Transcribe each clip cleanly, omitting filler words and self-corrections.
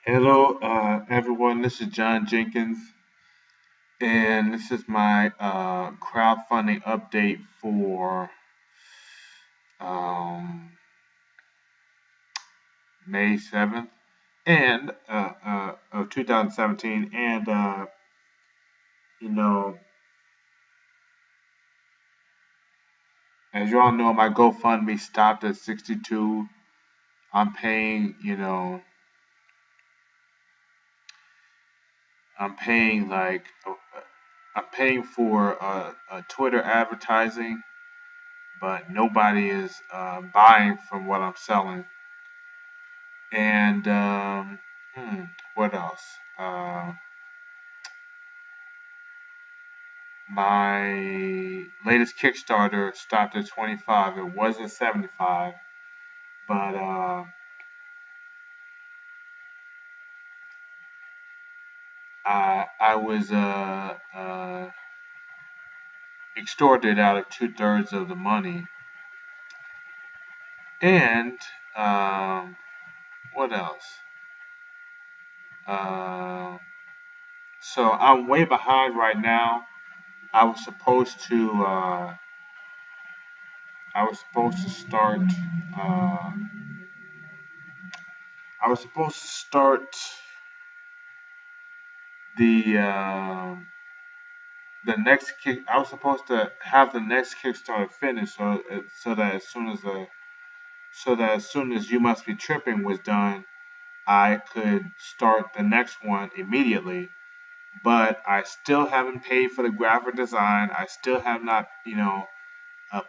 Hello, everyone. This is John Jenkins, and this is my crowdfunding update for um, May 7th and of 2017. And you know, as you all know, my GoFundMe stopped at 62. I'm paying, I'm paying like I'm paying for Twitter advertising, but nobody is buying from what I'm selling. And what else? My latest Kickstarter stopped at 25. It was at 75, but I was extorted out of 2/3 of the money. And um, what else? Uh, so I'm way behind right now. I was supposed to. I was supposed to start. Uh, I was supposed to start the the next kick. I was supposed to have the next Kickstarter finished, so that as soon as You Must Be Tripping was done, I could start the next one immediately. But I still haven't paid for the graphic design. I still have not,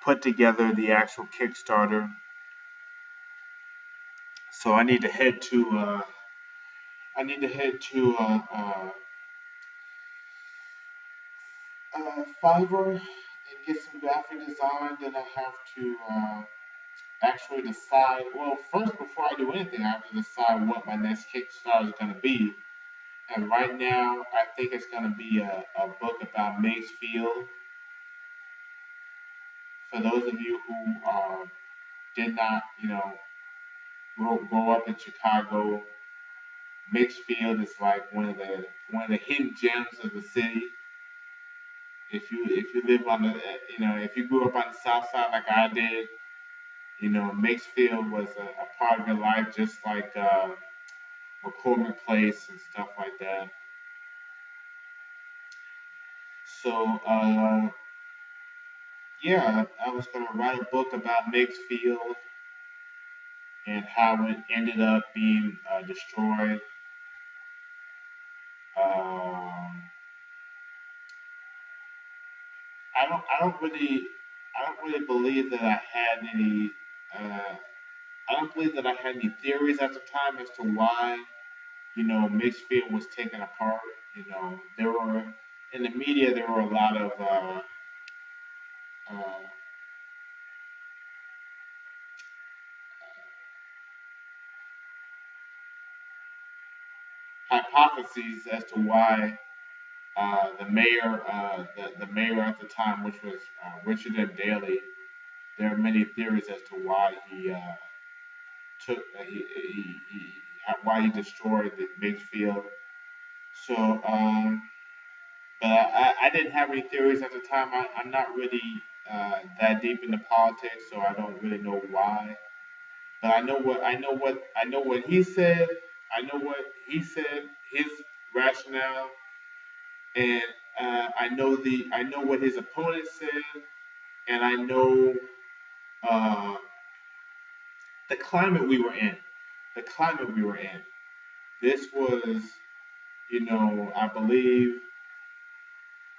put together the actual Kickstarter. So I need to head to Fiverr and get some graphic design. Then I have to actually decide. Well, first, before I do anything, I have to decide what my next Kickstarter is going to be. And right now, I think it's going to be a book about Macefield. For those of you who did not, grow up in Chicago, Macefield is like one of the hidden gems of the city. If you live on the, if you grew up on the South Side like I did, Macefield was a part of your life, just like McCormick Place and stuff like that. So, yeah, I was going to write a book about Macefield and how it ended up being destroyed. Um, I don't really believe that I had any. Uh, I don't believe that I had any theories at the time as to why Macefield was taken apart. There were in the media there were a lot of uh, hypotheses as to why the mayor at the time, which was Richard M. Daley. There are many theories as to why he took why he destroyed the Macefield. So, but I didn't have any theories at the time. I'm not really that deep into politics, so I don't really know why. But I know what he said. I know what he said. His rationale, and I know what his opponent said, and I know uh, the climate we were in. The climate we were in. This was, I believe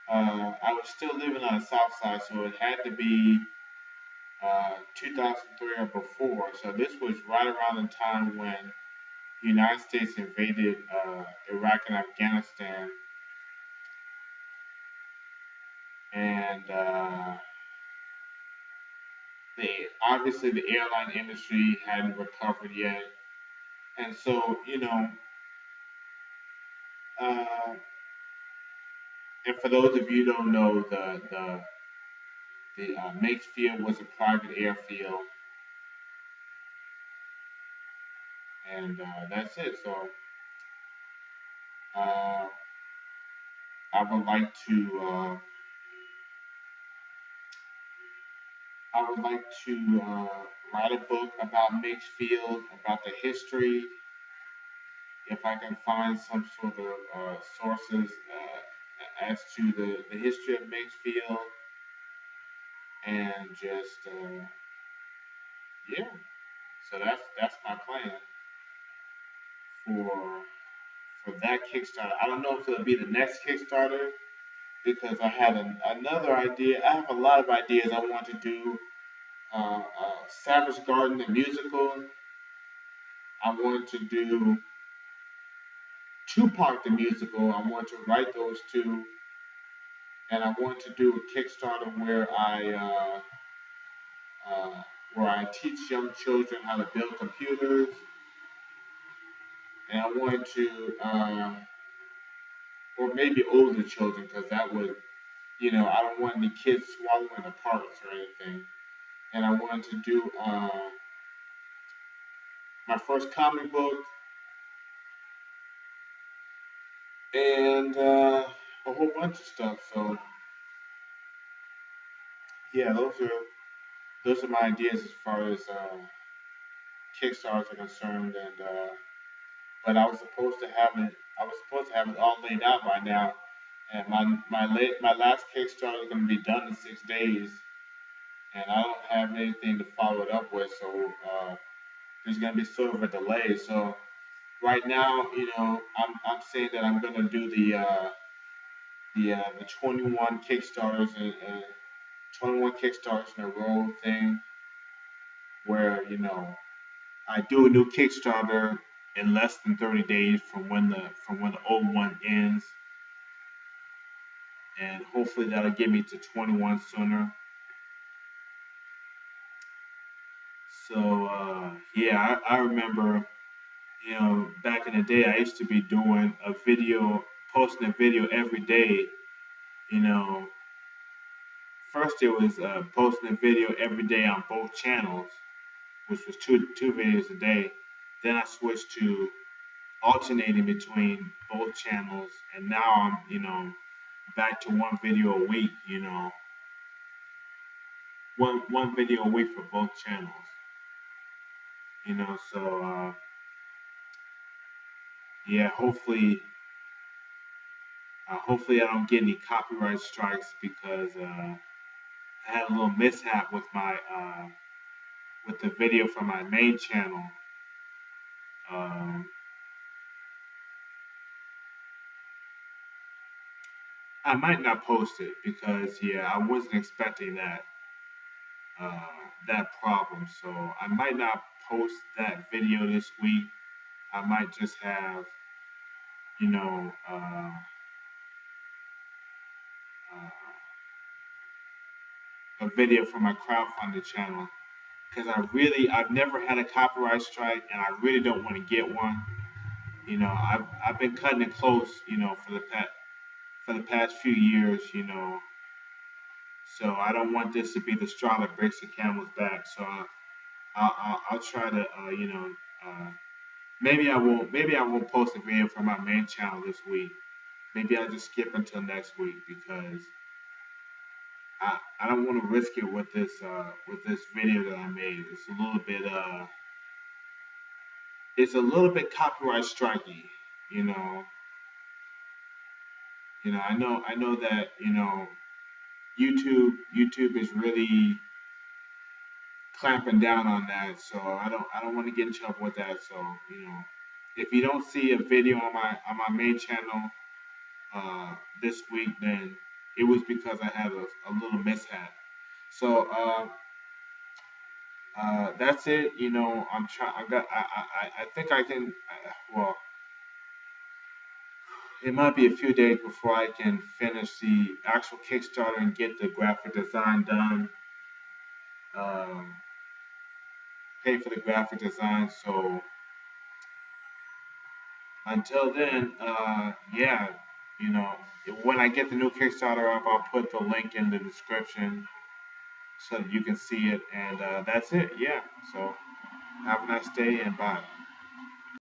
I was still living on the South Side, so it had to be 2003 or before. So this was right around the time when the United States invaded Iraq and Afghanistan, and obviously the airline industry hadn't recovered yet, and so uh, and for those of you who don't know, the Macefield was a private airfield, and that's it. So Uh, I would like to. I would like to write a book about Mixfield, about the history. If I can find some sort of sources as to the history of Mixfield, and just yeah. So that's my plan for that Kickstarter. I don't know if it'll be the next Kickstarter because I had another idea. I have a lot of ideas I want to do. Savage Garden, the musical. I want to do Tupac, the musical. I want to write those two, and I want to do a Kickstarter where I teach young children how to build computers, and I want to, or maybe older children, because that would, I don't want any kids swallowing the parts or anything. And I want to do my first comic book, and a whole bunch of stuff. So yeah, those are my ideas as far as Kickstarters are concerned, and but I was supposed to have it all laid out by now, and my last Kickstarter is going to be done in 6 days, and I don't have anything to follow it up with, so there's going to be sort of a delay. So right now, I'm saying that I'm going to do the 21 Kickstarters and 21 Kickstarters in a row thing, where I do a new Kickstarter in less than 30 days from when the old one ends, and hopefully that'll get me to 21 sooner. So yeah, I remember, back in the day, I used to be doing posting a video every day. You know, first it was posting a video every day on both channels, which was two videos a day. Then I switched to alternating between both channels, and now I'm back to one video a week. One video a week for both channels. So yeah, hopefully I don't get any copyright strikes because I had a little mishap with my with the video from my main channel. Um, I might not post it because yeah, I wasn't expecting uh, that problem. So I might not post that video this week. I might just have you know uh, a video from my crowdfunded channel because I've never had a copyright strike and I really don't want to get one. I've been cutting it close, for the past few years, so I don't want this to be the straw that breaks the camel's back. So I'll try to, uh, maybe I won't post a video from my main channel this week. Maybe I'll just skip until next week because I don't want to risk it with this video that I made. It's a little bit copyright strikey, you know. I know that YouTube is really clamping down on that, so I don't want to get in trouble with that. So if you don't see a video on my main channel this week, then it was because I had a little mishap. So that's it. I'm trying. I think I can. Well, it might be a few days before I can finish the actual Kickstarter and get the graphic design done. Um, Pay for the graphic design. So until then, yeah, you know, when I get the new Kickstarter up, I'll put the link in the description so that you can see it. And that's it. Yeah. So have a nice day and bye.